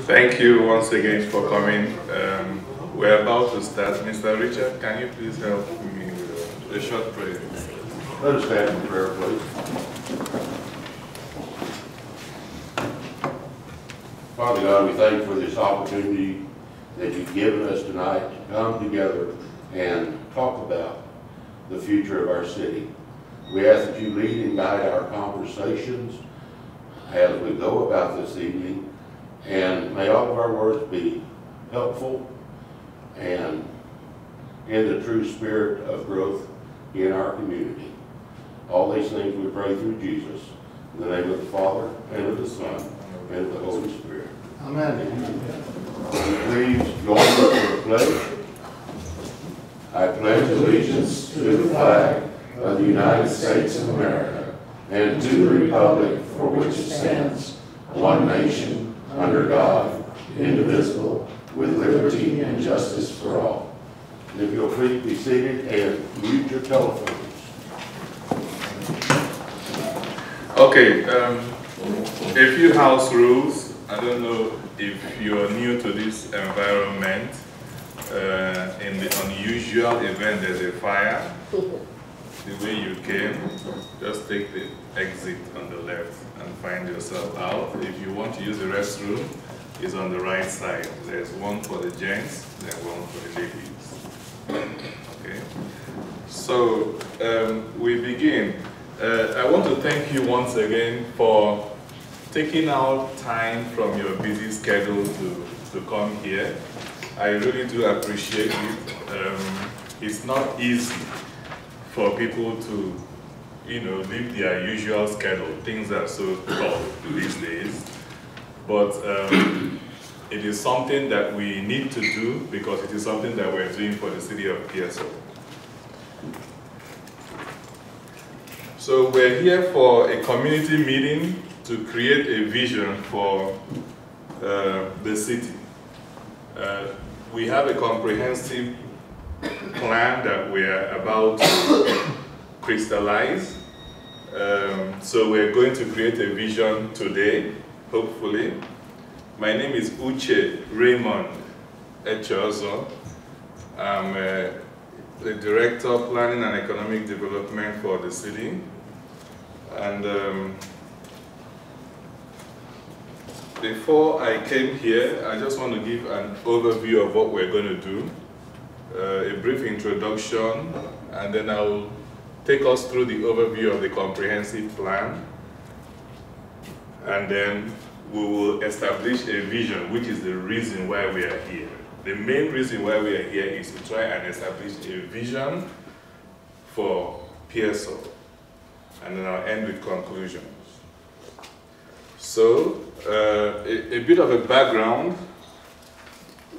Thank you once again for coming. We're about to start. Mr. Richard, can you please help me with a short prayer? Let us stand in prayer, please. Father God, we thank you for this opportunity that you've given us tonight to come together and talk about the future of our city. We ask that you lead and guide our conversations as we go about this evening, and may all of our words be helpful and in the true spirit of growth in our community. All these things we pray through Jesus, in the name of the Father, and of the Son, and of the Holy Spirit. Amen. Please join me for the pledge. I pledge allegiance to the flag of the United States of America and to the republic for which it stands, one nation, under God, indivisible, with liberty and justice for all. And if you'll please be seated and mute your telephones. Okay, a few house rules. I don't know if you're new to this environment. In the unusual event there's a fire, the way you came, just take the exit on the left and find yourself out. If you want to use the restroom, it's on the right side. There's one for the gents, then one for the ladies. Okay. So we begin. I want to thank you once again for taking out time from your busy schedule to come here. I really do appreciate it. It's not easy for people to, leave their usual schedule. Things are so tough these days. But it is something that we need to do because it is something that we're doing for the City of Pearsall. So we're here for a community meeting to create a vision for the city. We have a comprehensive plan that we're about to crystallize. So we're going to create a vision today, hopefully. My name is Uche Raymond Echozo. I'm the Director of Planning and Economic Development for the city. And before I came here, I just want to give an overview of what we're going to do, a brief introduction, and then I'll take us through the overview of the comprehensive plan, and then we will establish a vision, which is the reason why we are here. The main reason why we are here is to try and establish a vision for Pearsall, and then I'll end with conclusions. So, a bit of a background.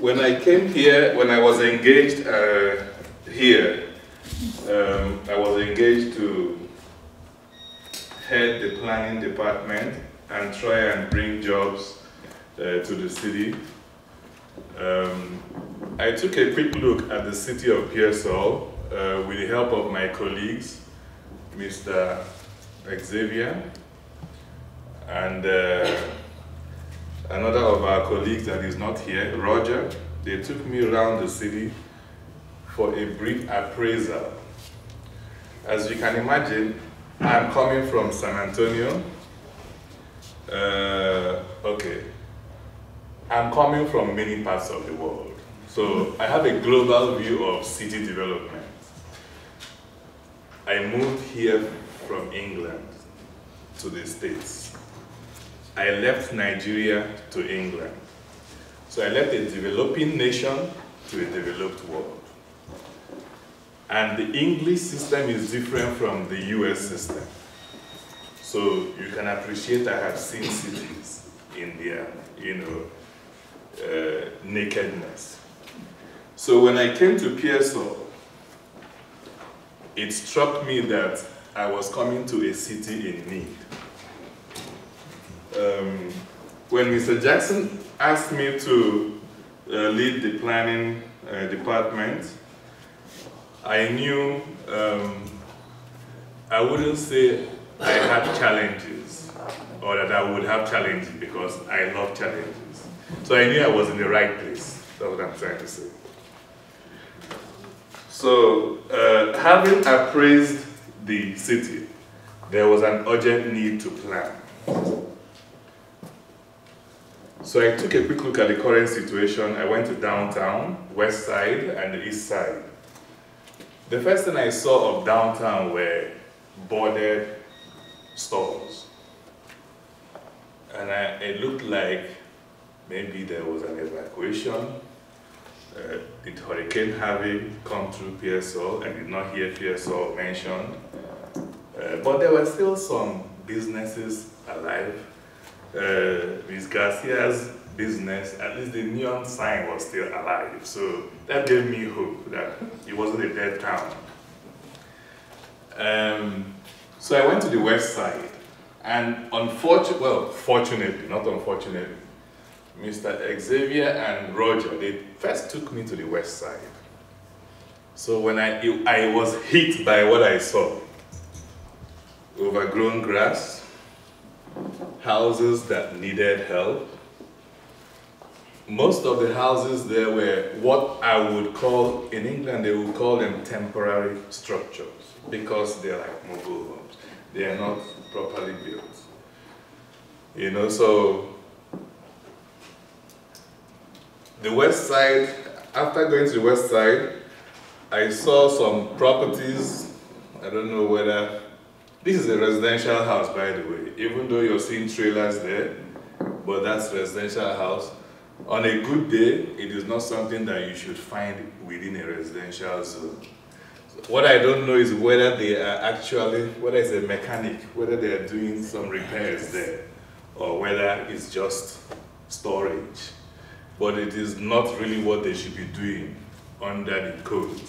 When I came here, when I was engaged here, I was engaged to head the planning department and try and bring jobs to the city. I took a quick look at the City of Pearsall with the help of my colleagues, Mr. Xavier, and another of our colleagues that is not here, Roger. They took me around the city for a brief appraisal. As you can imagine, I'm coming from San Antonio. I'm coming from many parts of the world. So I have a global view of city development. I moved here from England to the States. I left Nigeria to England. So I left a developing nation to a developed world. And the English system is different from the US system. So you can appreciate I have seen cities in their, nakedness. So when I came to Pearsall, it struck me that I was coming to a city in need. When Mr. Jackson asked me to lead the planning department, I knew I wouldn't say I had challenges or that I would have challenges, because I love challenges. So I knew I was in the right place. That's what I'm trying to say. So having appraised the city, there was an urgent need to plan. So I took a quick look at the current situation. I went to downtown, west side, and the east side. The first thing I saw of downtown were boarded stores. And it looked like maybe there was an evacuation. Did Hurricane Harvey come through Pearsall? I did not hear Pearsall mentioned. But there were still some businesses alive. Ms. Garcia's business, at least the neon sign was still alive. So that gave me hope that it wasn't a dead town. So I went to the west side, and fortunately, not unfortunately, Mr. Xavier and Roger, they first took me to the west side. So when I was hit by what I saw. Overgrown grass, houses that needed help. Most of the houses there were what I would call, in England they would call them temporary structures, because they're like mobile homes. They are not properly built. You know, so the west side, after going to the west side, I saw some properties. I don't know whether, this is a residential house, by the way, even though you're seeing trailers there, but that's a residential house. On a good day, it is not something that you should find within a residential zone. So what I don't know is whether they are actually, whether it's a mechanic, whether they are doing some repairs there, or whether it's just storage. But it is not really what they should be doing under the code.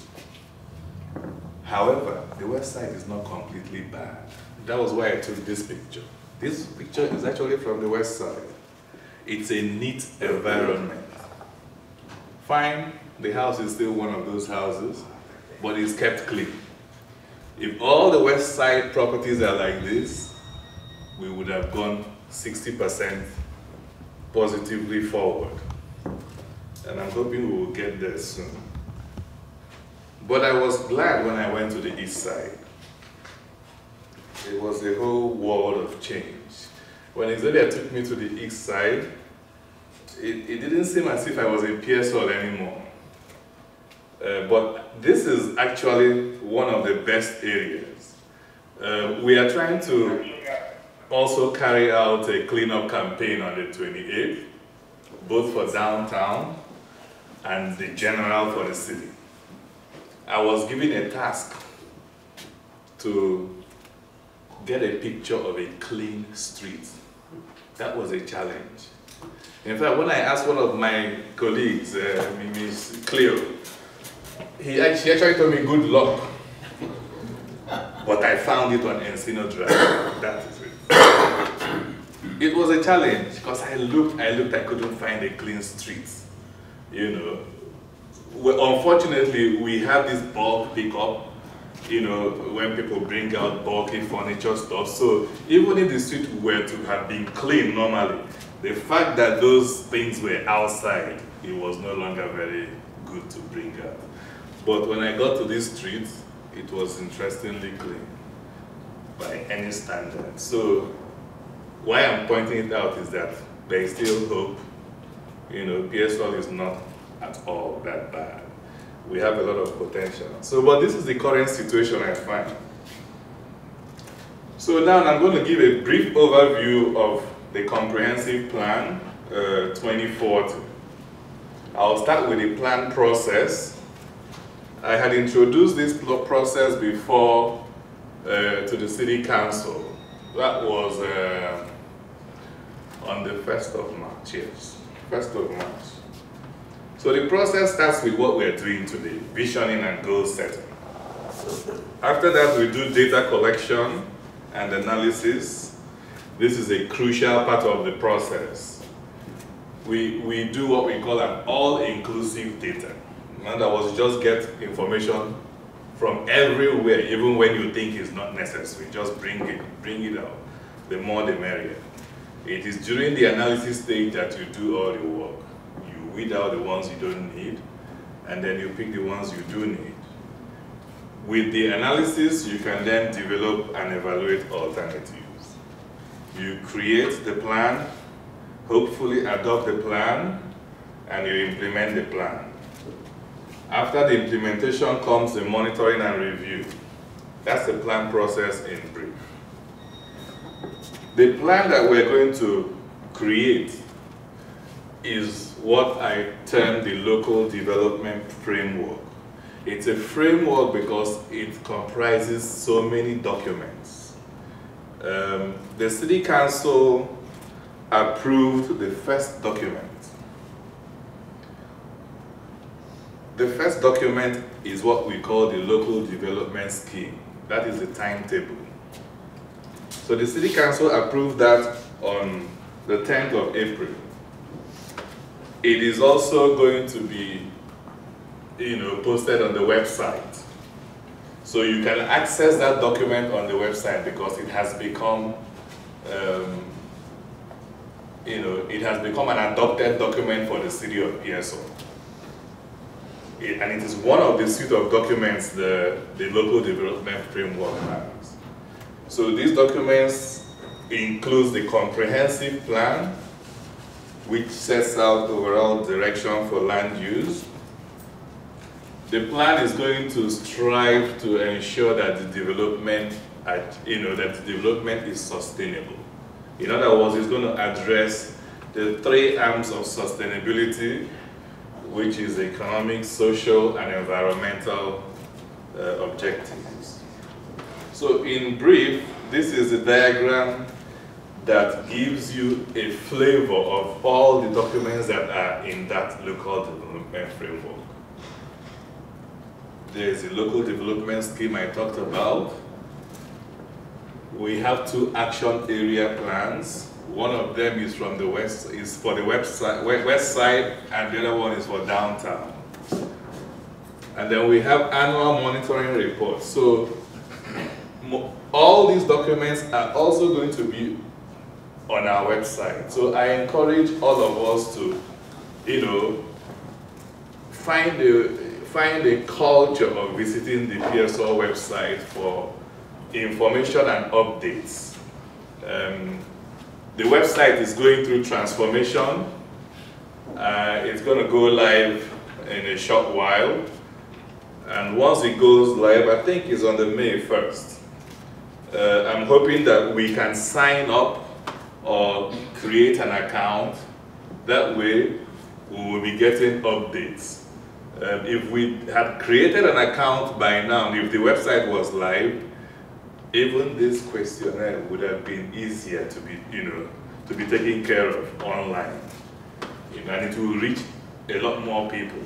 However, the west side is not completely bad. That was why I took this picture. This picture is actually from the west side. It's a neat environment. Fine, the house is still one of those houses, but it's kept clean. If all the west side properties are like this, we would have gone 60% positively forward. And I'm hoping we will get there soon. But I was glad when I went to the east side. It was a whole world of change. When Xavier took me to the east side, it didn't seem as if I was in Pearsall anymore. But this is actually one of the best areas. We are trying to also carry out a cleanup campaign on the 28th, both for downtown and the general for the city. I was given a task to get a picture of a clean street. That was a challenge. In fact, when I asked one of my colleagues, Ms. Cleo, she actually told me good luck. But I found it on Encino Drive. That is it. It was a challenge because I looked, I couldn't find a clean street. You know, unfortunately, we have this bulk pickup, you know, when people bring out bulky furniture stuff. So even if the street were to have been clean normally, the fact that those things were outside, it was no longer very good to bring out. But when I got to this street, it was interestingly clean by any standard. So why I'm pointing it out is that there is still hope. You know, Pearsall is not at all that bad. We have a lot of potential. So, but this is the current situation I find. So now I'm going to give a brief overview of the comprehensive plan 2040. I'll start with the plan process. I had introduced this process before to the City Council. That was on the 1st of March, yes, 1st of March. So the process starts with what we're doing today, visioning and goal setting. After that, we do data collection and analysis. This is a crucial part of the process. We do what we call an all-inclusive data. In other words, just get information from everywhere, even when you think it's not necessary. Just bring it out. The more, the merrier. It is during the analysis stage that you do all the work. You weed out the ones you don't need, and then you pick the ones you do need. With the analysis, you can then develop and evaluate alternatives. You create the plan, hopefully adopt the plan, and you implement the plan. After the implementation comes the monitoring and review. That's the plan process in brief. The plan that we're going to create is what I term the local development framework. It's a framework because it comprises so many documents. The City Council approved the first document. The first document is what we call the local development scheme. That is the timetable. So the City Council approved that on the 10th of April. It is also going to be, posted on the website. So you can access that document on the website because it has become, it has become an adopted document for the City of Pearsall. And it is one of the suite of documents the local development framework has. So these documents include the comprehensive plan, which sets out overall direction for land use. The plan is going to strive to ensure that the development, that the development is sustainable. In other words, it's going to address the three arms of sustainability, which is economic, social, and environmental objectives. So in brief, this is a diagram that gives you a flavor of all the documents that are in that local development framework. There's a local development scheme I talked about. We have two action area plans. One of them is from the west, is for the west side, and the other one is for downtown. And then we have annual monitoring reports. So all these documents are also going to be on our website. So I encourage all of us to, find a culture of visiting the Pearsall website for information and updates. The website is going through transformation. It's going to go live in a short while. And once it goes live, I think it's on the May 1st. I'm hoping that we can sign up or create an account. That way, we will be getting updates. If we had created an account by now, if the website was live, even this questionnaire would have been easier to be, to be taken care of online. And it will reach a lot more people.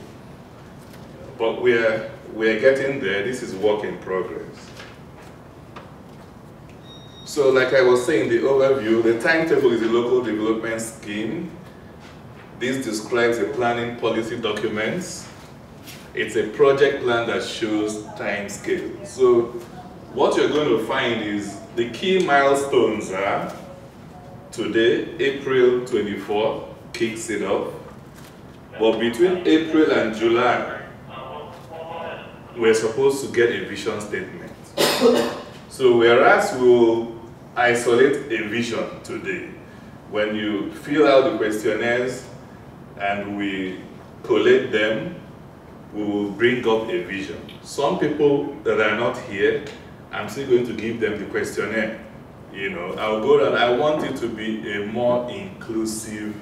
But we're getting there. This is work in progress. So like I was saying, the overview, the timetable is a local development scheme. This describes the planning policy documents. It's a project plan that shows time scale. So what you're going to find is the key milestones are today, April 24, kicks it off. But between April and July, we're supposed to get a vision statement. So whereas we'll isolate a vision today, when you fill out the questionnaires and we collate them, we will bring up a vision. Some people that are not here, I'm still going to give them the questionnaire. I'll go and I want it to be a more inclusive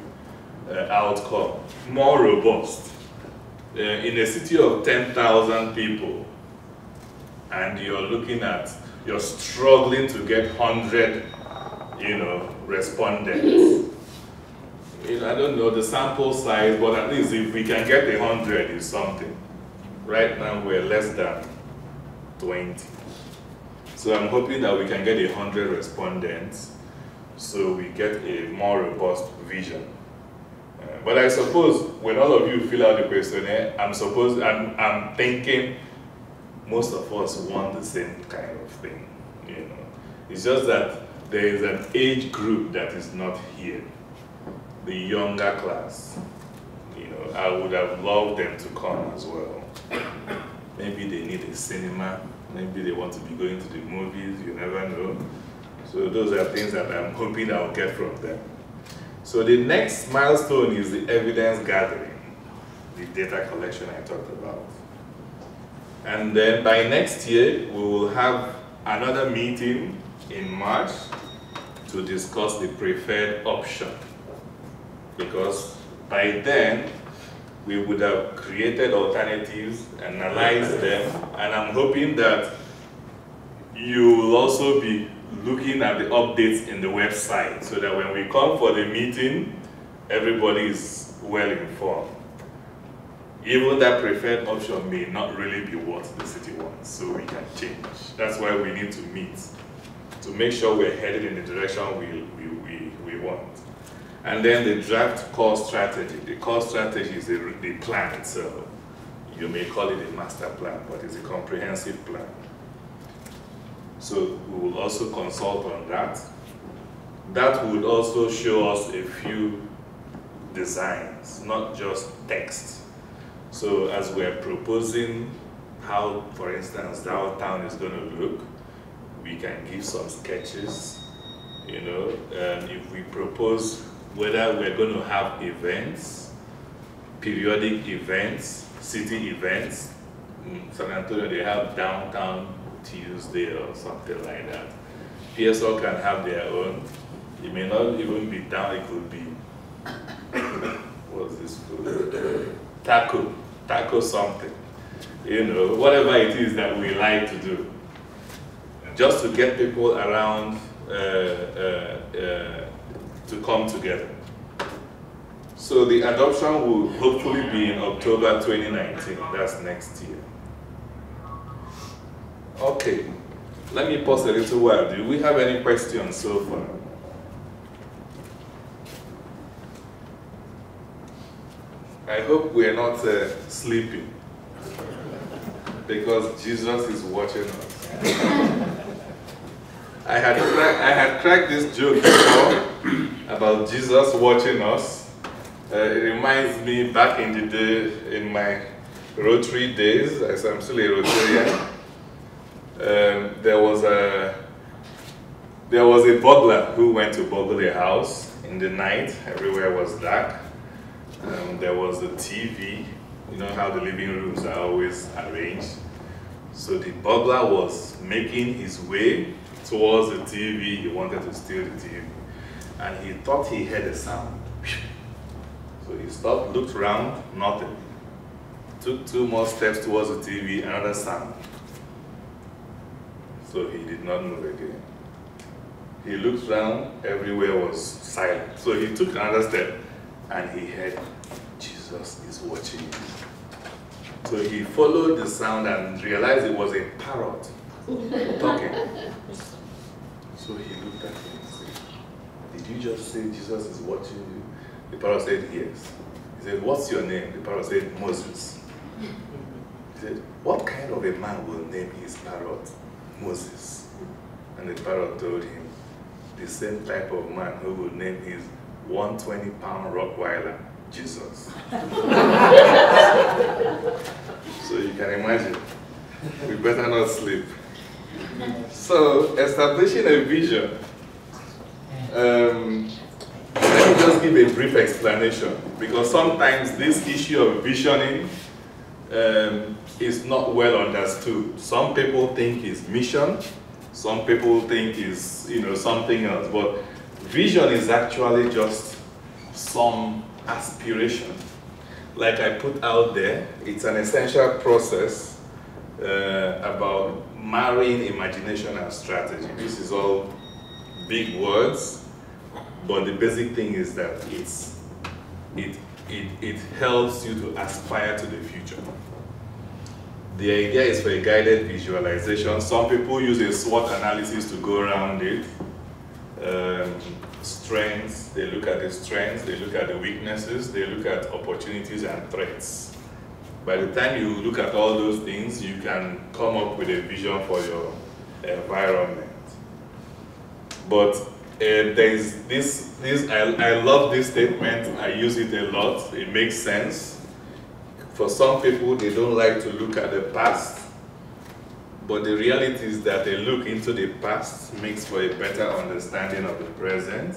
outcome, more robust. In a city of 10,000 people, and you're struggling to get 100, respondents. I don't know the sample size, but at least if we can get 100 is something. Right now we're less than 20. So I'm hoping that we can get 100 respondents so we get a more robust vision. But I suppose when all of you fill out the questionnaire, I'm thinking most of us want the same kind of thing. It's just that there is an age group that is not here, the younger class. You know, I would have loved them to come as well. Maybe they need a cinema, maybe they want to be going to the movies, you never know. So those are things that I'm hoping I'll get from them. So the next milestone is the evidence gathering, the data collection I talked about. And then by next year, we will have another meeting in March to discuss the preferred option. Because by then, we would have created alternatives, analyzed them, and I'm hoping that you will also be looking at the updates in the website so that when we come for the meeting, everybody is well informed. Even that preferred option may not really be what the city wants, so we can change. That's why we need to meet, to make sure we're headed in the direction we want. And then the draft core strategy. The core strategy is the plan itself. You may call it a master plan, but it's a comprehensive plan. So we will also consult on that. That would also show us a few designs, not just text. So as we're proposing how, for instance, downtown is going to look, we can give some sketches, you know, and if we propose whether we're going to have events, periodic events, city events. In San Antonio, they have downtown Tuesday or something like that. Pearsall can have their own. It may not even be down, it could be, what's this food? Taco something. You know, whatever it is that we like to do. Just to get people around to come together. So the adoption will hopefully be in October 2019, that's next year. Okay, let me pause a little while. Do we have any questions so far? I hope we're not sleeping, because Jesus is watching us. I had cracked this joke before about Jesus watching us. It reminds me back in the day, in my Rotary days, as I'm still a Rotarian, there was a burglar who went to burgle a house in the night. Everywhere was dark. There was a TV. You know how the living rooms are always arranged. So the burglar was making his way towards the TV. He wanted to steal the TV. And he thought he heard a sound. So he stopped, looked around, nothing. Took 2 more steps towards the TV, another sound. So he did not move again. He looked around, everywhere was silent. So he took another step, and he heard, Jesus is watching you. So he followed the sound and realized it was a parrot talking. So he looked at him and said, did you just say Jesus is watching you? The parrot said, yes. He said, what's your name? The parrot said, Moses. He said, what kind of a man will name his parrot Moses? And the parrot told him, the same type of man who would name his 120-pound Rottweiler Jesus. So you can imagine, we better not sleep. So establishing a vision. Let me just give a brief explanation, because sometimes this issue of visioning is not well understood. Some people think it's mission, some people think it's something else, but vision is actually just some aspiration. Like I put out there, it's an essential process about marrying imagination and strategy. This is all big words, but the basic thing is that it helps you to aspire to the future. The idea is for a guided visualization. Some people use a SWOT analysis to go around it. Strengths, they look at the strengths, they look at the weaknesses, they look at opportunities and threats. By the time you look at all those things, you can come up with a vision for your environment. But there's I love this statement. I use it a lot. It makes sense. For some people, they don't like to look at the past. But the reality is that a look into the past makes for a better understanding of the present.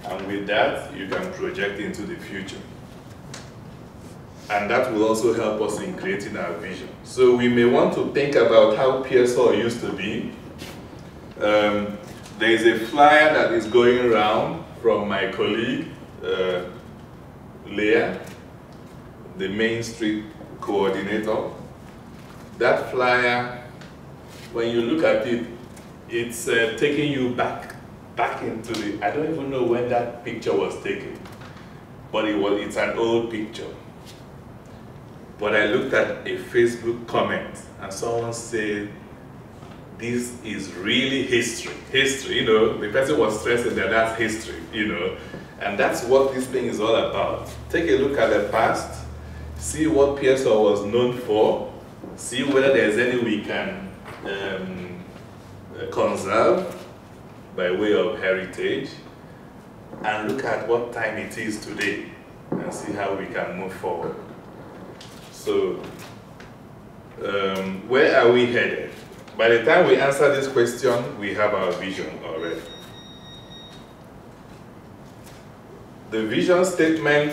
And with that, you can project into the future. And that will also help us in creating our vision. So we may want to think about how Pearsall used to be. There is a flyer that is going around from my colleague, Leah, the Main Street coordinator. That flyer, when you look at it, it's taking you back into the, I don't even know when that picture was taken, but it's an old picture. But I looked at a Facebook comment and someone said, this is really history. History, you know, the person was stressing that that's history, you know, and that's what this thing is all about. Take a look at the past, see what Pearsall was known for, see whether there's any we can conserve by way of heritage, and look at what time it is today and see how we can move forward. So, where are we headed? By the time we answer this question, we have our vision already. The vision statement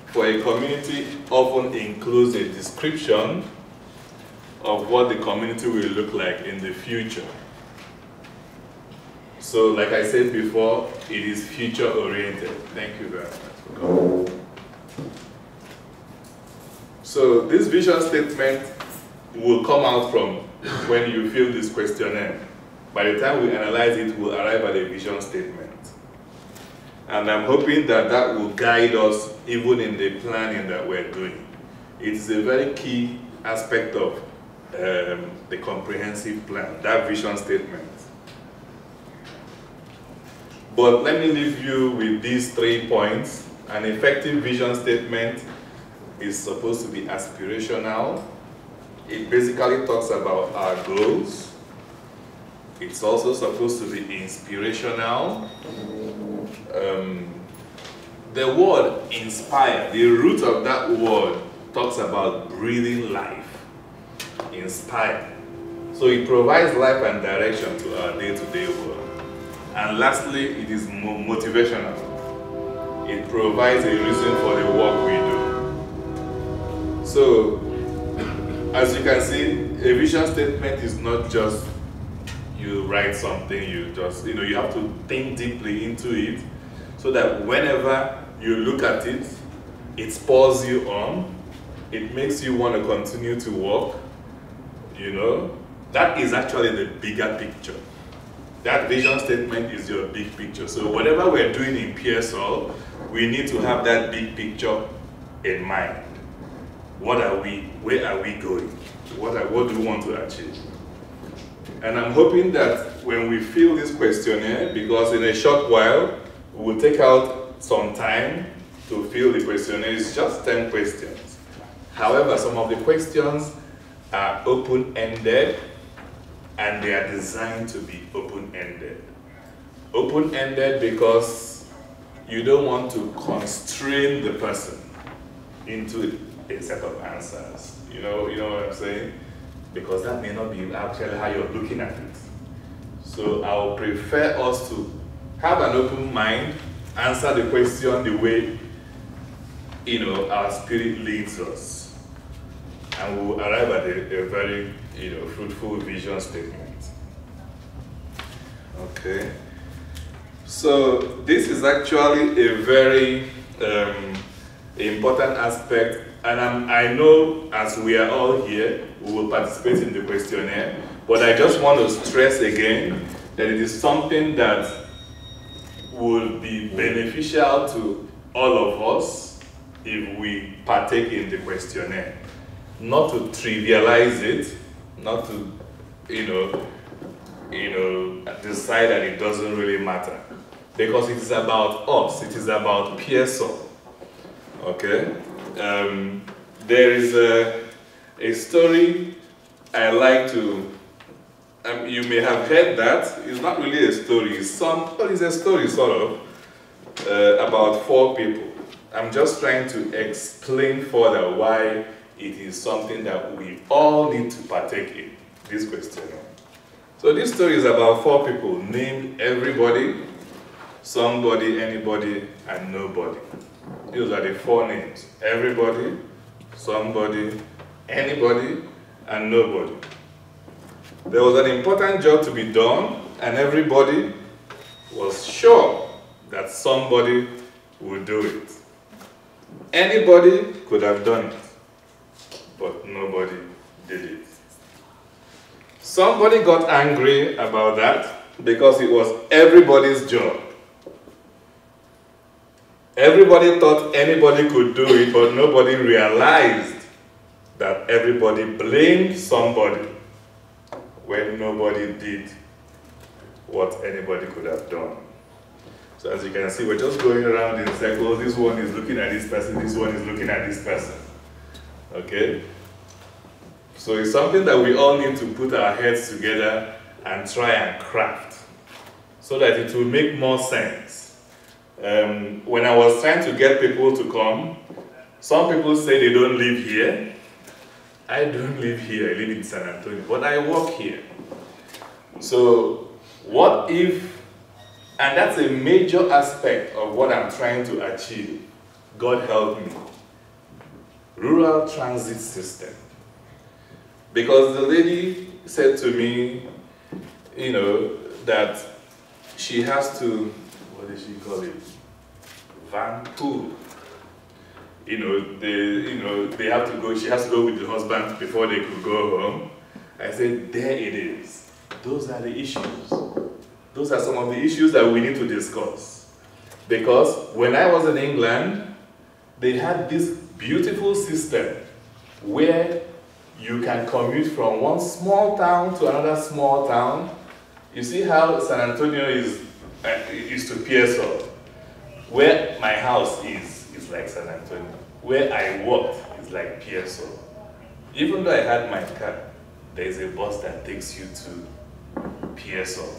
for a community often includes a description of what the community will look like in the future. So, like I said before, it is future-oriented. Thank you very much. So, this vision statement will come out from when you fill this questionnaire. By the time we analyze it, we'll arrive at a vision statement. And I'm hoping that that will guide us even in the planning that we're doing. It is a very key aspect of the comprehensive plan, that vision statement. But let me leave you with these 3 points. An effective vision statement is supposed to be aspirational. It basically talks about our goals. It's also supposed to be inspirational. The word inspire, the root of that word talks about breathing life. Inspire. So it provides life and direction to our day-to-day work. And lastly, it is motivational. It provides a reason for the work we do. So, as you can see, a vision statement is not just you write something, you have to think deeply into it so that whenever you look at it, it spurs you on, it makes you want to continue to work, you know. That is actually the bigger picture. That vision statement is your big picture. So whatever we're doing in Pearsall, we need to have that big picture in mind. What are we, where are we going? What do we want to achieve? And I'm hoping that when we fill this questionnaire, because in a short while, we will take out some time to fill the questionnaire. It's just 10 questions. However, some of the questions are open-ended, and they are designed to be open-ended. Open-ended because you don't want to constrain the person into a set of answers. You know what I'm saying? Because that may not be actually how you're looking at it. So I would prefer us to have an open mind, answer the question the way our spirit leads us, and we will arrive at a very fruitful vision statement. Okay. So this is actually a very important aspect, and I know as we are all here, we will participate in the questionnaire, but I just want to stress again that it is something that will be beneficial to all of us if we partake in the questionnaire. Not to trivialize it, not to, decide that it doesn't really matter. Because it is about us, it is about Pearsall. Okay? There is a story I like to You may have heard that. It's not really a story. It's a story, sort of, about 4 people. I'm just trying to explain further why it is something that we all need to partake in, this questionnaire. So this story is about 4 people named everybody, somebody, anybody, and nobody. Those are the 4 names. Everybody, somebody, anybody, and nobody. There was an important job to be done, and everybody was sure that somebody would do it. Anybody could have done it, but nobody did it. Somebody got angry about that because it was everybody's job. Everybody thought anybody could do it, but nobody realized that everybody blamed somebody when nobody did what anybody could have done. So as you can see, we're just going around in circles. This one is looking at this person, this one is looking at this person. Okay? So it's something that we all need to put our heads together and try and craft so that it will make more sense. When I was trying to get people to come, some people say they don't live here. I don't live here, I live in San Antonio, but I work here. So what if, and that's a major aspect of what I'm trying to achieve, God help me, rural transit system. Because the lady said to me, that she has to, what did she call it? Van pool. They have to go, she has to go with the husband before they could go home. I said, there it is. Those are the issues. Those are some of the issues that we need to discuss. Because when I was in England, they had this beautiful system where you can commute from one small town to another small town. You see how San Antonio is to Pearsall. Where my house is like San Antonio. Where I worked is like Pearsall. Even though I had my car, there is a bus that takes you to Pearsall.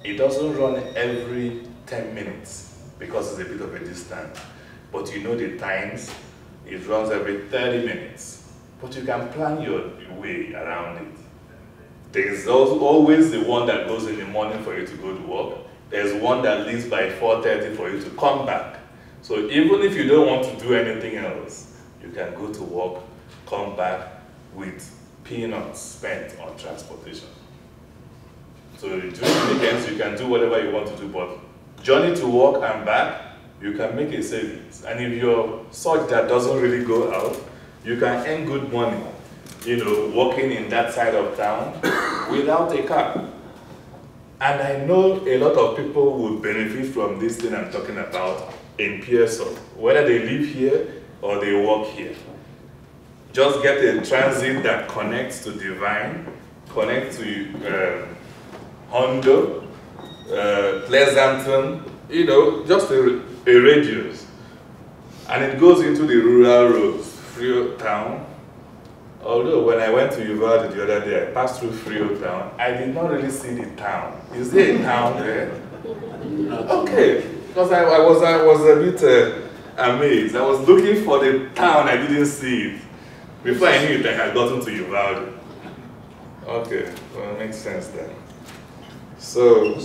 It doesn't run every 10 minutes because it's a bit of a distance. But you know the times, it runs every 30 minutes. But you can plan your way around it. There's always the one that goes in the morning for you to go to work. There's one that leaves by 4:30 for you to come back. So even if you don't want to do anything else, you can go to work, come back with peanuts spent on transportation. So during the weekends, you can do whatever you want to do, but journey to work and back, you can make a savings. And if you're such that doesn't really go out, you can earn good money, working in that side of town without a car. And I know a lot of people would benefit from this thing I'm talking about in Pearsall, whether they live here or they work here. Just get a transit that connects to Divine, connects to Hondo, Pleasanton, just a radius. And it goes into the rural roads, Frio Town. Although when I went to Uvalde the other day, I passed through Frio Town. I did not really see the town. Is there a town there? Okay, because I was a bit amazed. I was looking for the town, I didn't see it. Before I knew it, I had gotten to Uvalde. Okay, well, it makes sense then. So,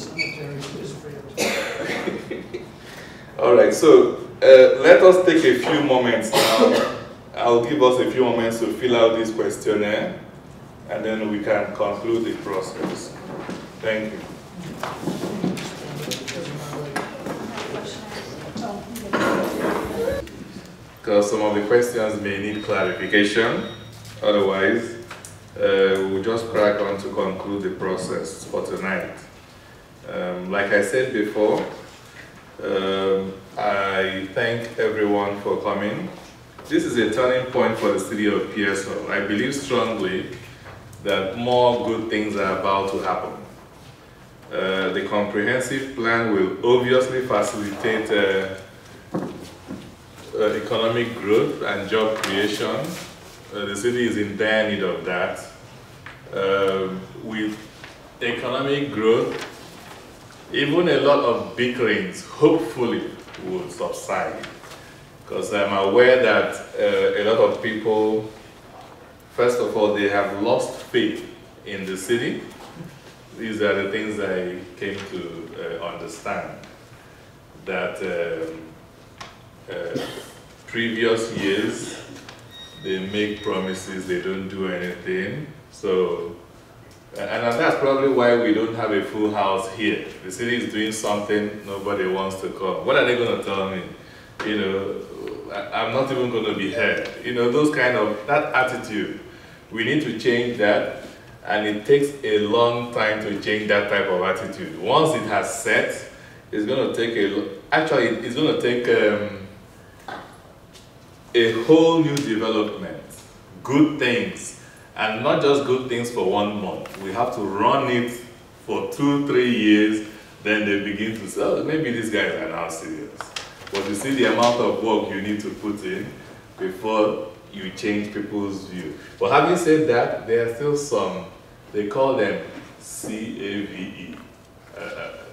all right, so let us take a few moments now. I'll give us a few moments to fill out this questionnaire, and then we can conclude the process. Thank you. Because some of the questions may need clarification, otherwise we'll just crack on to conclude the process for tonight. Like I said before, I thank everyone for coming. This is a turning point for the City of Pearsall. I believe strongly that more good things are about to happen. The comprehensive plan will obviously facilitate economic growth and job creation. The city is in dire need of that. with economic growth, even a lot of bickerings hopefully will subside. Because I'm aware that a lot of people, first of all, they have lost faith in the city. These are the things I came to understand. That previous years, they make promises, they don't do anything. So, and that's probably why we don't have a full house here. The city is doing something, nobody wants to come. What are they going to tell me? You know, I'm not even going to be heard. You know, those kind of, that attitude. We need to change that, and it takes a long time to change that type of attitude. Once it has set, it's going to take it's going to take a whole new development, good things, and not just good things for 1 month. We have to run it for 2-3 years, then they begin to say, oh, maybe these guys are now serious. But you see the amount of work you need to put in before you change people's view. But having said that, there are still some, they call them CAVE.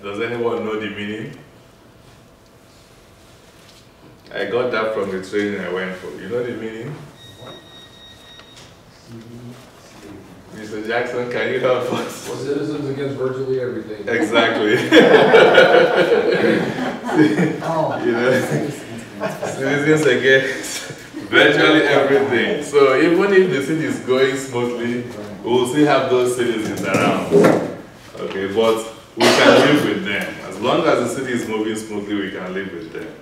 Does anyone know the meaning? I got that from the training I went for. You know the meaning? Mr. Jackson, can you help us? Well, citizens against virtually everything. Exactly. You know, citizens against virtually everything. So even if the city is going smoothly, we'll still have those citizens around. Okay, but we can live with them. As long as the city is moving smoothly, we can live with them.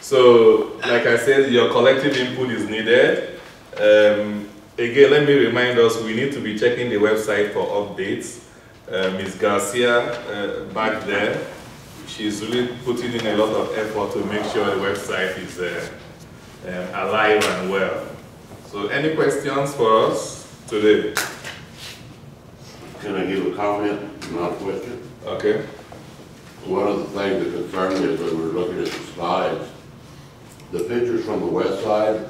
So, like I said, your collective input is needed. Again, let me remind us, we need to be checking the website for updates. Ms. Garcia, back there, she's really putting in a lot of effort to make sure the website is alive and well. So, any questions for us today? Can I give a comment, not a question? Okay. One of the things that concerned me is when we were looking at the slides, the pictures from the west side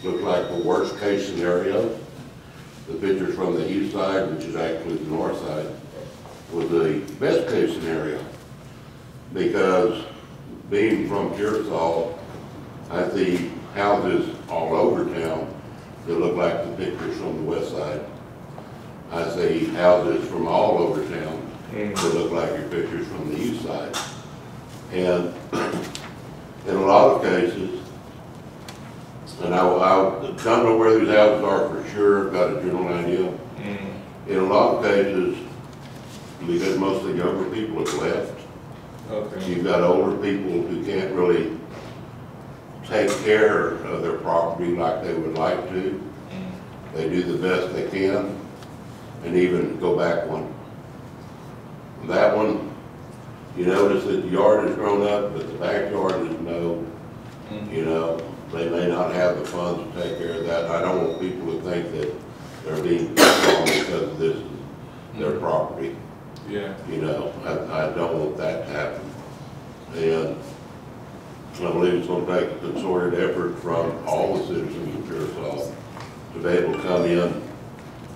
look like the worst case scenario. The pictures from the east side, which is actually the north side, was the best case scenario. Because being from Pearsall, I see houses all over town that look like the pictures from the west side. I see houses from all over town that look like your pictures from the east side. And in a lot of cases, and I don't know where these houses are for sure, got a general idea. In a lot of cases, because most of the younger people have left, you've got older people who can't really take care of their property like they would like to. They do the best they can, and even go back one. That one, you notice that the yard has grown up, but the backyard is no. You know, they may not have the funds to take care of that. I don't want people to think that they're being wrong because this is their property. Yeah. You know, I don't want that to happen. And I believe it's going to take a concerted effort from all the citizens of Pearsall to be able to come in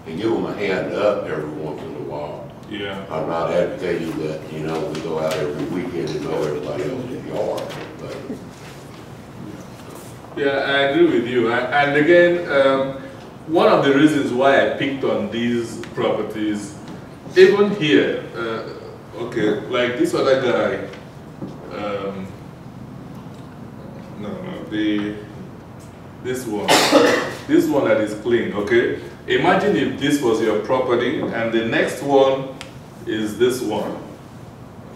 and give them a hand up every once in a while. Yeah. I'm not advocating that, you know, we go out every weekend and mow everybody else's yard, but. Yeah, I agree with you. And again, one of the reasons why I picked on these properties, even here, okay, like this other guy, this one that is clean, okay? Imagine if this was your property and the next one is this one,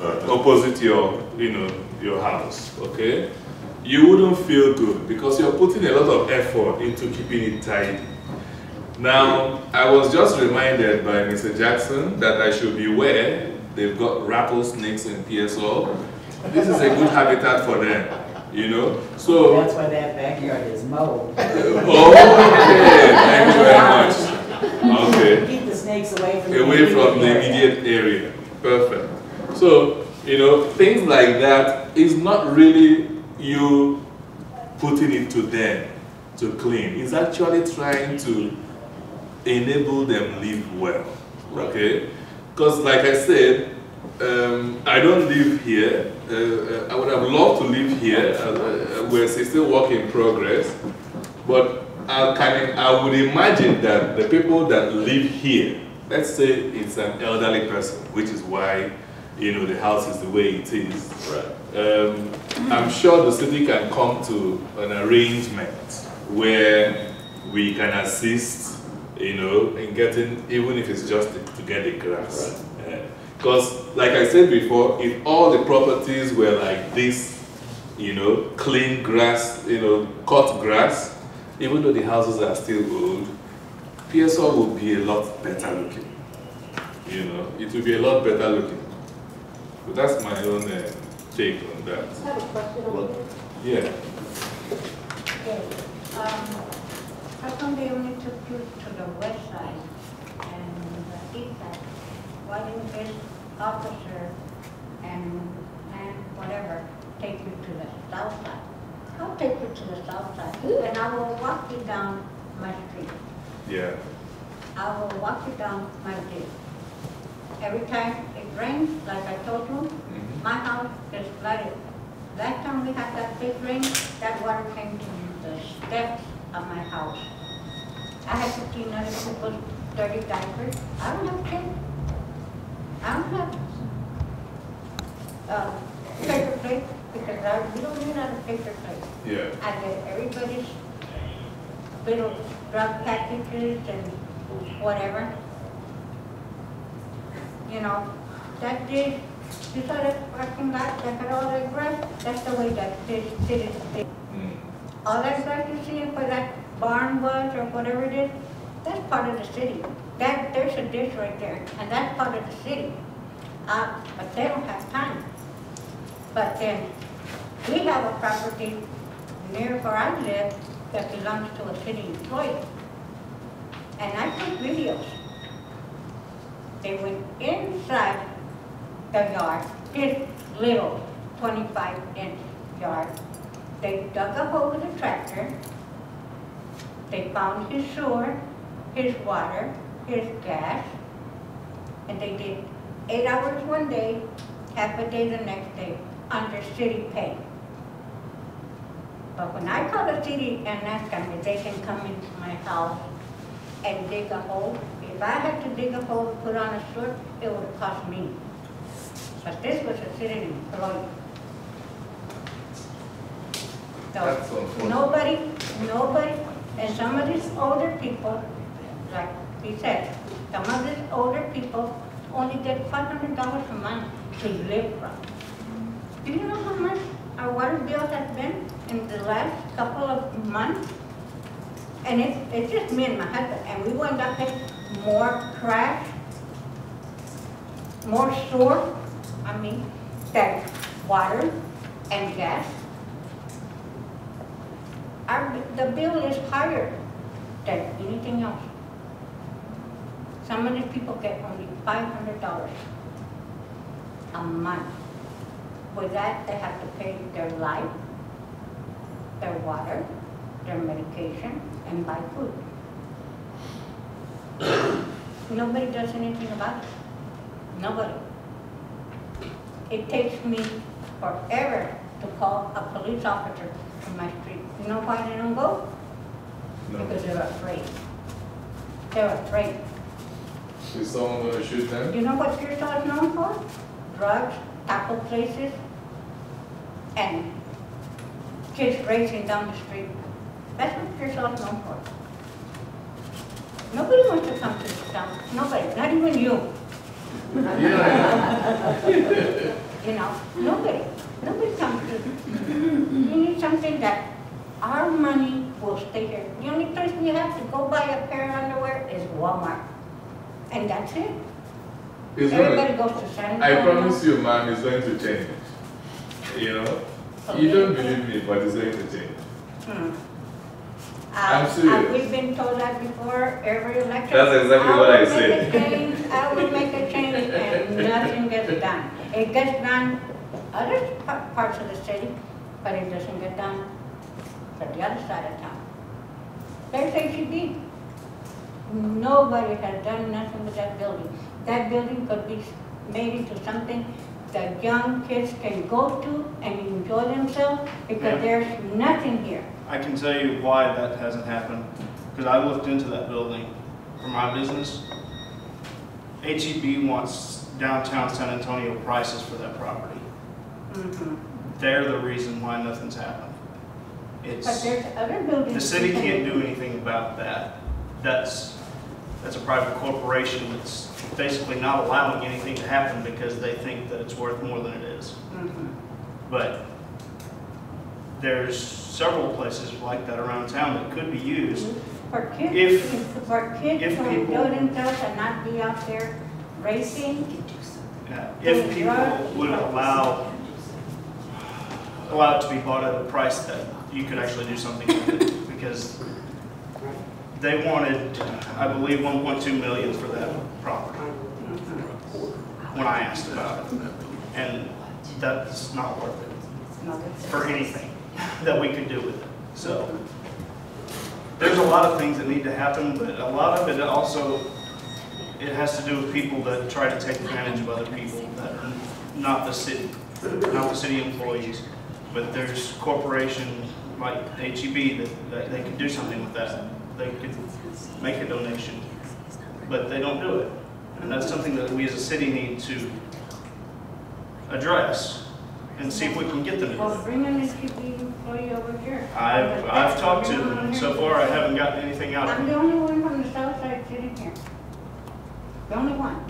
opposite your, your house, okay? You wouldn't feel good because you're putting a lot of effort into keeping it tidy. Now, I was just reminded by Mr. Jackson that I should beware. They've got rattlesnakes in Pearsall. This is a good habitat for them, you know? So that's why that backyard is mowed. Okay, thank you very much. Okay. Keep the snakes away from the immediate area. Perfect. So, things like that is not really you putting it to them to clean. It's actually trying to enable them live well. Okay? Because like I said, I don't live here. I would have loved to live here. We're still work in progress. But I would imagine that the people that live here, let's say it's an elderly person, which is why, you know, the house is the way it is. Right. I'm sure the city can come to an arrangement where we can assist, you know, in getting, even if it's just to get the grass. Because, like I said before, if all the properties were like this, you know, clean grass, you know, cut grass, even though the houses are still old, Pearsall will be a lot better looking. You know, it will be a lot better looking. So that's my own take on that. I have a question on this. Yeah. Okay. How come they only took you to the west side and the east side? Why didn't this officer and whatever take you to the south side? I'll take you to the south side and I will walk you down my street. Yeah. I will walk you down my street. Every time it rains, like I told you, my house is flooded. Last time we had that big rain, that water came to the steps of my house. I had to clean other people's dirty diapers. I don't have kids. I don't have paper plate because we don't need a paper plate. Yeah. I get everybody's little drug packages and whatever. You know, that did, you saw that parking lot, that had all that grass, that's the way that city is. All that grass you see where that barn was or whatever it is, that's part of the city. There's a ditch right there, and that's part of the city. But they don't have time. But then, we have a property near where I live that belongs to a city employee. And I took videos. They went inside the yard, this little 25-inch yard. They dug a hole with a tractor. They found his sewer, his water, his gas, and they did 8 hours one day, half a day the next day, under city pay. But when I call the city and ask them if they can come into my house and dig a hole, if I had to dig a hole to put on a sewer, it would have cost me. But this was a city employee. That's So unfortunate. nobody, and some of these older people, like he said, some of these older people only get $500 a month to live from. Do you know how much our water bill has been in the last couple of months? And it's just me and my husband, and we wound up paying more trash, more sewer, than water and gas. The bill is higher than anything else. Some of these people get only $500 a month. With that, they have to pay their light, their water, their medication, and buy food. Nobody does anything about it. Nobody. It takes me forever to call a police officer to my street. You know why they don't go? No. Because they're afraid. They're afraid. Is someone going to shoot them? You know what Pearsall is known for? Drugs, taco places, and kids racing down the street. That's what Pearsall is known for. Nobody wants to come to this town. Nobody, not even you. Yeah. You know, nobody comes to. We need something that our money will stay here. The only place we have to go buy a pair of underwear is Walmart. And that's it. It's Everybody going goes to San I Antonio. promise you, man, it's going to change. You know? You don't believe me, but it's going to change. I'm serious. We've been told that before, every election. That's exactly what I said. I will make a change, and nothing gets done. It gets done other parts of the city, but it doesn't get done at the other side of town. There's HEB. Nobody has done nothing with that building. That building could be made into something that young kids can go to and enjoy themselves, because Yeah. there's nothing here. I can tell you why that hasn't happened, because I looked into that building for my business. HEB wants downtown San Antonio prices for that property. They're the reason why nothing's happened. But It's, there's other buildings. the city can't do anything about that. That's a private corporation that's basically not allowing anything to happen because they think that it's worth more than it is. But there's several places like that around town that could be used. For kids, If for kids if to people- enjoy themselves and not be out there racing. If people would allow it to be bought at a price that you could actually do something with it, because they wanted, I believe, 1.2 million for that property when I asked about it, and that's not worth it for anything that we could do with it. So there's a lot of things that need to happen, but a lot of it also, it has to do with people that try to take advantage of other people that are not the city employees. But there's corporations like HEB that they can do something with that. They could make a donation, but they don't do it. And that's something that we as a city need to address and see if we can get them to do Well, it. bring an HEB employee over here. I've talked to them. So far, I haven't gotten anything out of I'm them. the only one from the south side sitting here. The only one.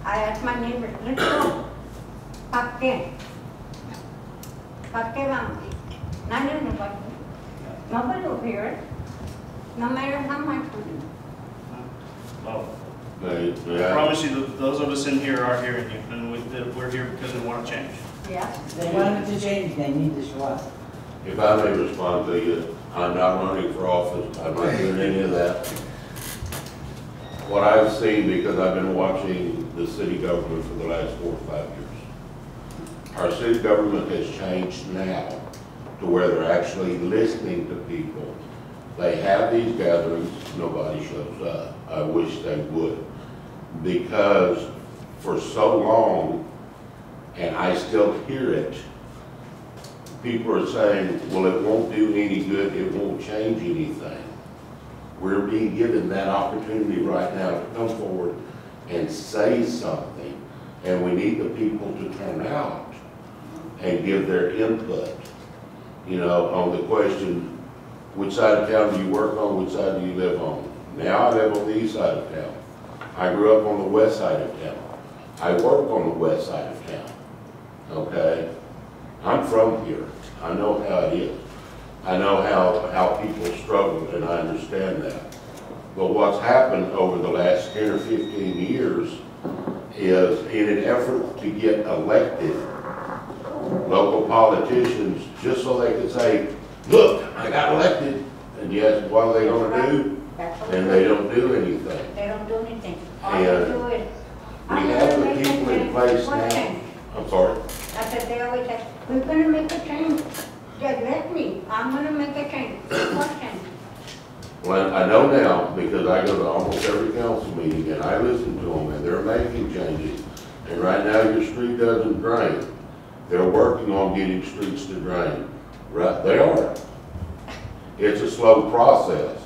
I asked my neighbors, let's go. ¿Pa qué? ¿Pa qué vamos? Nadie nos va a ir. Nobody will hear it, no matter how much we do. Oh, May I I- promise you that those of us in here are hearing you, and we're here because we want to change. Yeah. They want it to change, they need to show up. If I may respond to you, I'm not running for office, I'm not doing any of that. What I've seen, because I've been watching the city government for the last 4 or 5 years, our city government has changed now to where they're actually listening to people. They have these gatherings, nobody shows up. I wish they would. Because for so long, and I still hear it, people are saying, well, it won't do any good, it won't change anything. We're being given that opportunity right now to come forward and say something, and we need the people to turn out and give their input, you know, on the question, which side of town do you work on, which side do you live on? Now I live on the east side of town. I grew up on the west side of town. I work on the west side of town, okay? I'm from here. I know how it is. I know how people struggle, and I understand that. But what's happened over the last 10 or 15 years is, in an effort to get elected, local politicians, just so they could say, look, I got elected. And yes, what are they gonna do? And they don't do anything. They don't do anything. All they And do is. We have the people in place now. I'm sorry. I said, they always say, we're gonna make a change. Just let me, I'm gonna make a change. What change? Well, I know now, because I go to almost every council meeting, and I listen to them, and they're making changes. And right now, your street doesn't drain. They're working on getting streets to drain. Right, they are. It's a slow process,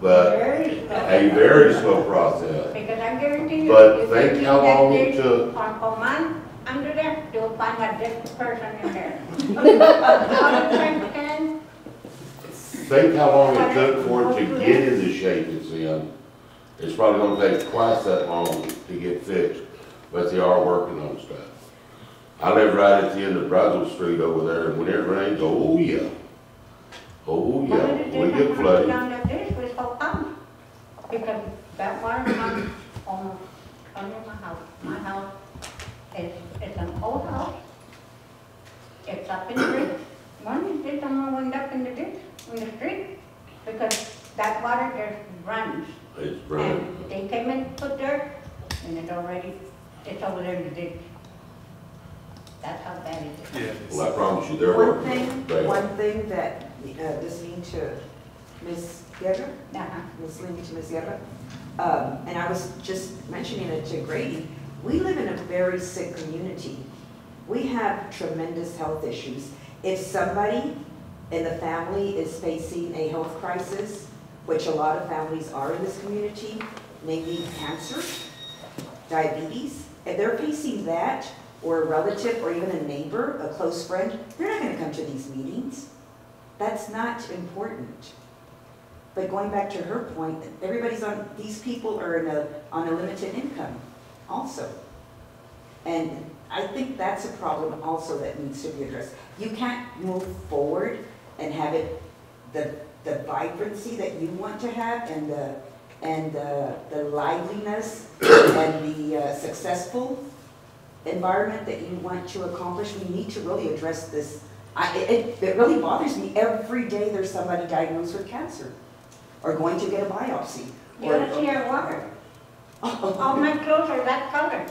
but Very slow. a very slow process. Because I guarantee you. But if you think leave how that long it ditch took. On command, under there, you'll find a different person in there. All the time, Ken, Think how long it took for it to get in the shape it's in. It's probably gonna take twice that long to get fixed, but they are working on stuff. I live right at the end of Brazil Street over there, and when it rains, oh yeah. Oh one of the yeah, we things get I'm gonna put flooded. down that ditch was so come. Because that water comes almost under my house. My house is, it's an old house. It's up in the ditch. One day someone went up in the ditch, in the street, because that water just runs. It's running. And they came and put dirt, and it's over there in the ditch. That's how bad it is. Yeah. Well, I promise you, they're One working on thing, it. one thing that this needs to Ms. Guerra, Uh-huh. Ms. Lindy to Ms. Guerra. And I was just mentioning it to Grady, we live in a very sick community. We have tremendous health issues. If somebody in the family is facing a health crisis, which a lot of families are in this community, maybe cancer, diabetes, if they're facing that, or a relative, or even a neighbor, a close friend, they're not gonna come to these meetings. That's not important. But going back to her point, these people are on a limited income also. And I think that's a problem also that needs to be addressed. You can't move forward and have it, the vibrancy that you want to have and the liveliness and the successful environment that you want to accomplish. We need to really address this. It really bothers me. Every day there's somebody diagnosed with cancer or going to get a biopsy. You don't see our water. All my clothes are that color.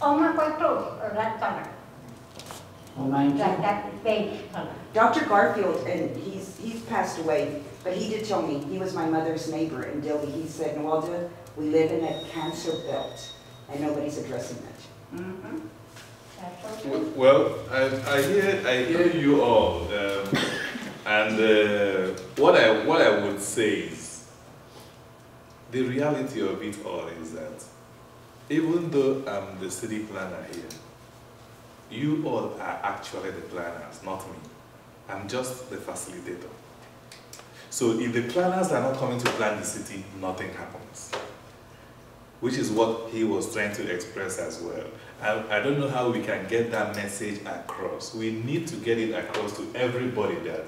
All my white clothes are that color. Well, mine Like too. that beige color. Dr. Garfield, and he's passed away, but he did tell me, he was my mother's neighbor in Dilly. He said, Nwalda, we live in a cancer belt and nobody's addressing it. Mm-hmm. That's so true. Well, I hear you all, and what I would say is, the reality of it all is that even though I'm the city planner here, you all are actually the planners, not me. I'm just the facilitator. So if the planners are not coming to plan the city, nothing happens. Which is what he was trying to express as well. I don't know how we can get that message across. We need to get it across to everybody that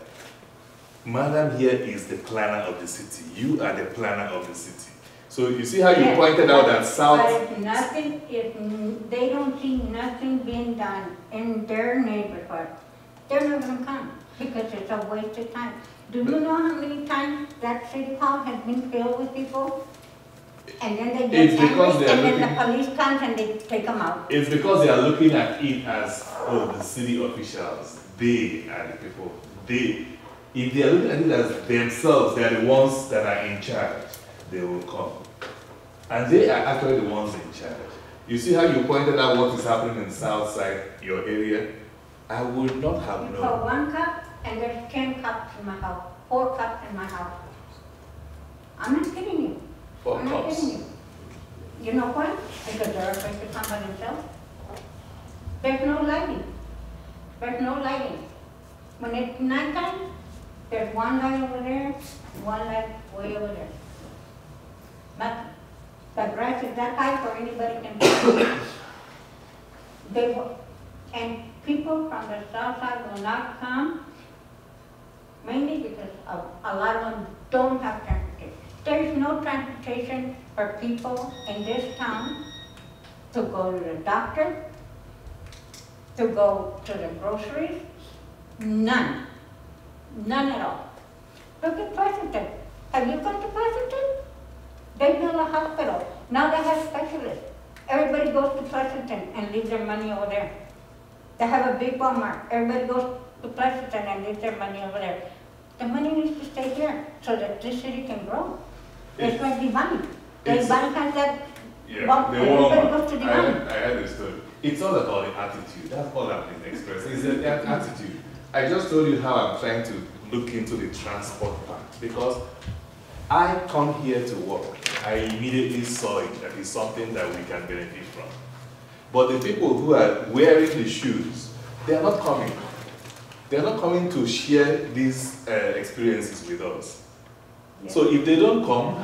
Madam here is the planner of the city. You are the planner of the city. So you see how you Yes, pointed out that South... But if they don't see nothing being done in their neighborhood, they're not gonna come because it's a waste of time. Do you know how many times that city hall has been filled with people? And then they It's get because angry they are and then looking- the police comes and they take them out. It's because they are looking at it as, oh, the city officials, they are the people. If they are looking at it as themselves, they are the ones that are in charge, they will come. And they are actually the ones in charge. You see how you pointed out what is happening in South Side, your area? I would not have You call known. one cop and there's 10 cops in my house, 4 cops in my house. I'm not kidding you. For I'm not cops. kidding you. You know why? Because they're afraid to come by themselves. There's no lighting. There's no lighting. When it's nighttime, there's one light over there, one light way over there. But the grass is that high where anybody can see. And people from the south side will not come, mainly because a lot of them don't have transportation. There's no transportation for people in this town to go to the doctor, to go to the groceries, none. None at all. Look at Pleasanton. Have you gone to Pleasanton? They built a hospital. Now they have specialists. Everybody goes to Pleasanton and leaves their money over there. They have a big Walmart. Everybody goes to Pleasanton and leaves their money over there. The money needs to stay here so that this city can grow. It's like Divine. Divine has that. Yeah, Well, the everybody Walmart. goes to Divine. I understood. It's all about the attitude. That's all I've been expressing. It's the attitude. I just told you how I'm trying to look into the transport part because I come here to work. I immediately saw it that it's something that we can benefit from. But the people who are wearing the shoes, they are not coming. They are not coming to share these experiences with us. So if they don't come,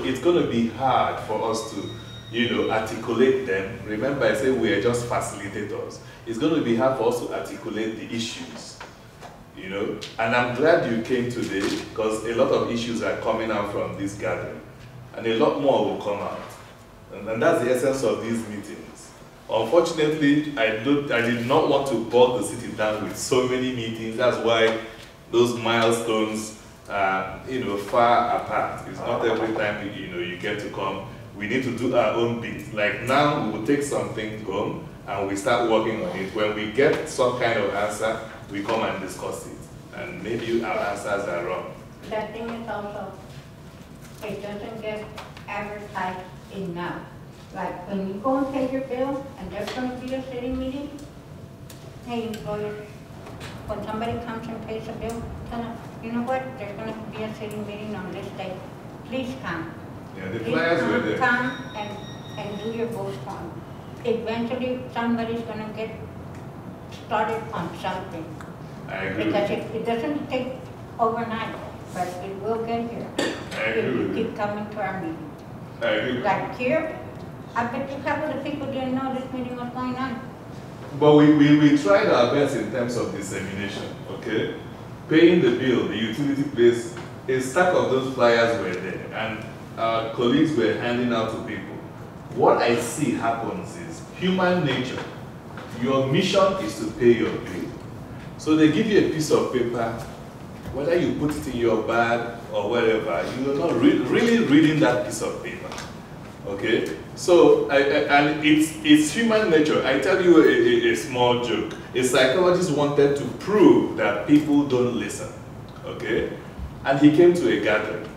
it's going to be hard for us to, articulate them. Remember, I said we are just facilitators. It's going to be hard for us to articulate the issues, And I'm glad you came today because a lot of issues are coming out from this gathering, and a lot more will come out. And that's the essence of these meetings. Unfortunately, I did not want to bog the city down with so many meetings. That's why those milestones are, far apart. It's not every time, you get to come. We need to do our own bit. Like now, we will take something home and we start working on it. When we get some kind of answer, we come and discuss it. And maybe our answers are wrong. that thing is also, it doesn't get advertised enough. Like when you go and pay your bill and there's gonna be a city meeting, hey employees, when somebody comes and pays a bill, tell them, you know what, there's gonna be a city meeting on this day, please come. Yeah, the Please flyers were there. come and do your vote form. Eventually, somebody's gonna get started on something. I agree. Because it doesn't take overnight, but it will get here. I agree If you with you. keep coming to our meeting. I agree. Like here, I bet you half of the people didn't know this meeting was going on. But we tried our best in terms of dissemination, okay? Paying the bill, the utility place, a stack of those flyers were there, and our colleagues were handing out to people. What I see happens is human nature. Your mission is to pay your bill. So they give you a piece of paper, whether you put it in your bag or whatever, you're not really reading that piece of paper. Okay? So, and it's human nature. I tell you a small joke. A psychologist wanted to prove that people don't listen. Okay? And he came to a gathering.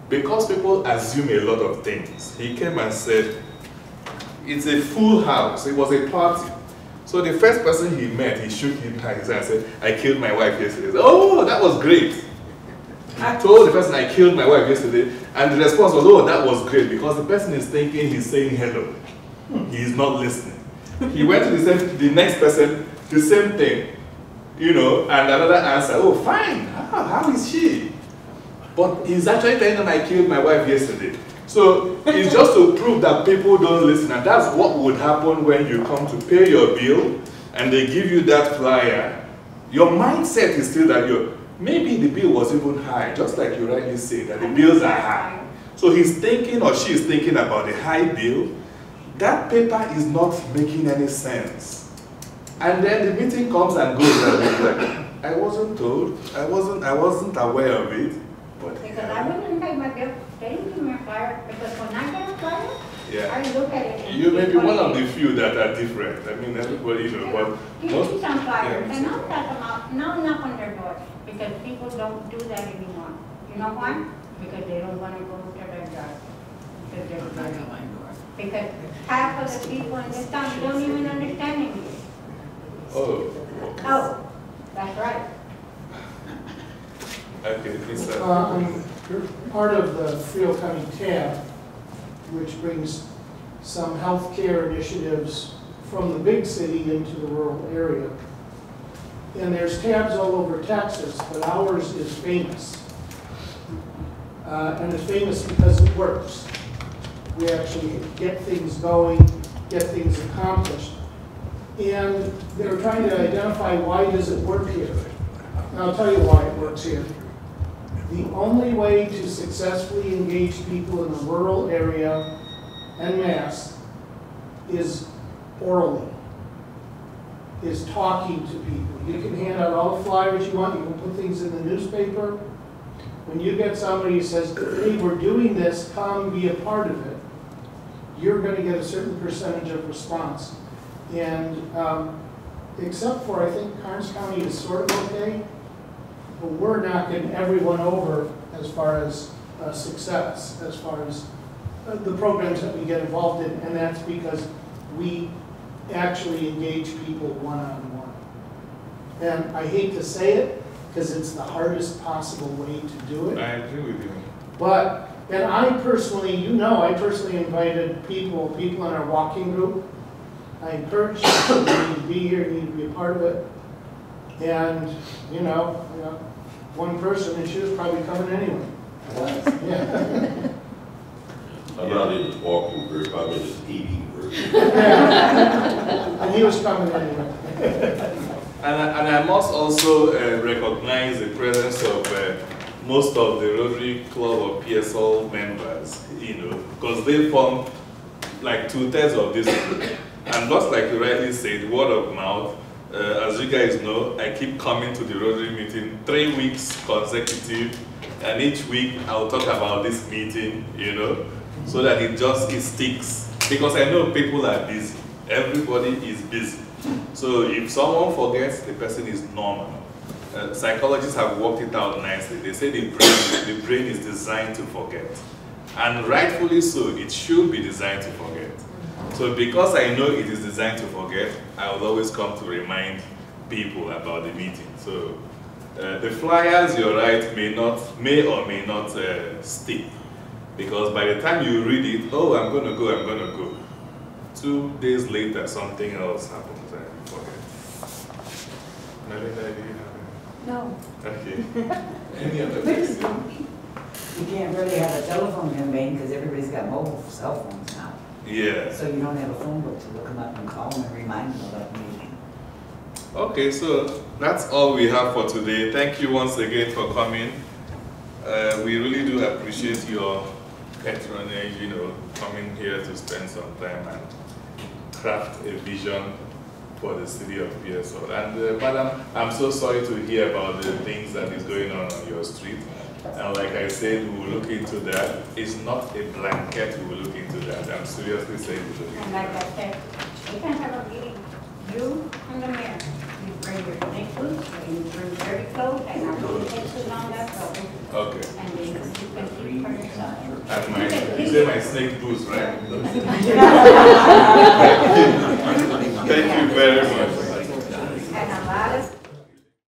Because people assume a lot of things, he came and said, it's a full house. It was a party. So the first person he met, he shook his hand and said, I killed my wife yesterday. Said, oh, that was great. I told the person I killed my wife yesterday, and the response was, oh, that was great, because the person is thinking he's saying hello. He is not listening. He went to the next person, the same thing, you know, and another answer, oh, fine, how is she? But he's actually telling them I killed my wife yesterday. So it's just to prove that people don't listen, and that's what would happen when you come to pay your bill and they give you that flyer. Your mindset is still that maybe the bill was even high, just like you rightly say, that the bills are high. So he's thinking or she is thinking about the high bill. That paper is not making any sense. And then the meeting comes and goes, and it's like, I wasn't told, I wasn't aware of it. But Because I wouldn't pay my bill, they didn't give me a flyer, because when I get a flyer, yeah. I look at it. And You may see be what one it of the is. few that are different. I mean, everybody, you know, but Give most, me some flyers, yeah, and I'll pass them out, and I'll knock on their doors, because people don't do that anymore. You know why? Because they don't want to go to their job. Because half of the people in this town don't even understand English. oh, Oh, that's right. okay, Mr. I'm part of the Frio County tab, which brings some healthcare initiatives from the big city into the rural area. And there's tabs all over Texas, but ours is famous. And it's famous because it works. We actually get things going, get things accomplished. And they were trying to identify why does it work here. And I'll tell you why it works here. The only way to successfully engage people in the rural area en masse is orally, is talking to people. You can hand out all the flyers you want, you can put things in the newspaper. When you get somebody who says, hey, we're doing this, come be a part of it, you're going to get a certain percentage of response. And except for, I think, Karnes County is sort of okay, but we're knocking everyone over as far as success, as far as the programs that we get involved in, and that's because we actually engage people one-on-one. And I hate to say it, because it's the hardest possible way to do it. I agree with you. But, and I personally, you know, I personally invited people in our walking group. I encouraged them, you need to be here, you need to be a part of it. And, you know, one person, and she was probably coming anyway. Yeah. I'm not in the walking group, I'm in the eating group. Yeah. And he was coming anyway. And I must also recognize the presence of most of the Rotary Club of Pearsall members, you know, because they form like 2/3 of this group. And just like you rightly said, word of mouth, as you guys know, I keep coming to the Rotary meeting 3 weeks consecutive, and each week I'll talk about this meeting, you know, so that it sticks. Because I know people are busy. Everybody is busy. So if someone forgets, the person is normal. psychologists have worked it out nicely. They say the brain is designed to forget. And rightfully so, it should be designed to forget. So because I know it is designed to forget, I will always come to remind people about the meeting. So the flyers, you're right, may or may not stick. Because by the time you read it, oh, I'm going to go. 2 days later, something else happens and you forget. Melinda, do you have it? No. Okay. Any other question? You can't really have a telephone campaign because everybody's got mobile cell phones now. Yeah. So you don't have a phone book to look them up and call them and remind them about the meeting. Okay, so that's all we have for today. Thank you once again for coming. We really do appreciate your patronage, coming here to spend some time and craft a vision for the city of Pearsall. And Madam, I'm so sorry to hear about the things that is going on your street. And like I said, we will look into that. It's not a blanket, we will look into that. I'm seriously saying we will look into And like that. I said, we can have a meeting, you and the mayor. You bring your snake boots, and you bring dirty clothes, and I'm going to take you on that road. Okay. And then you can see for yourself. And you say my snake boots, right? Thank you very much.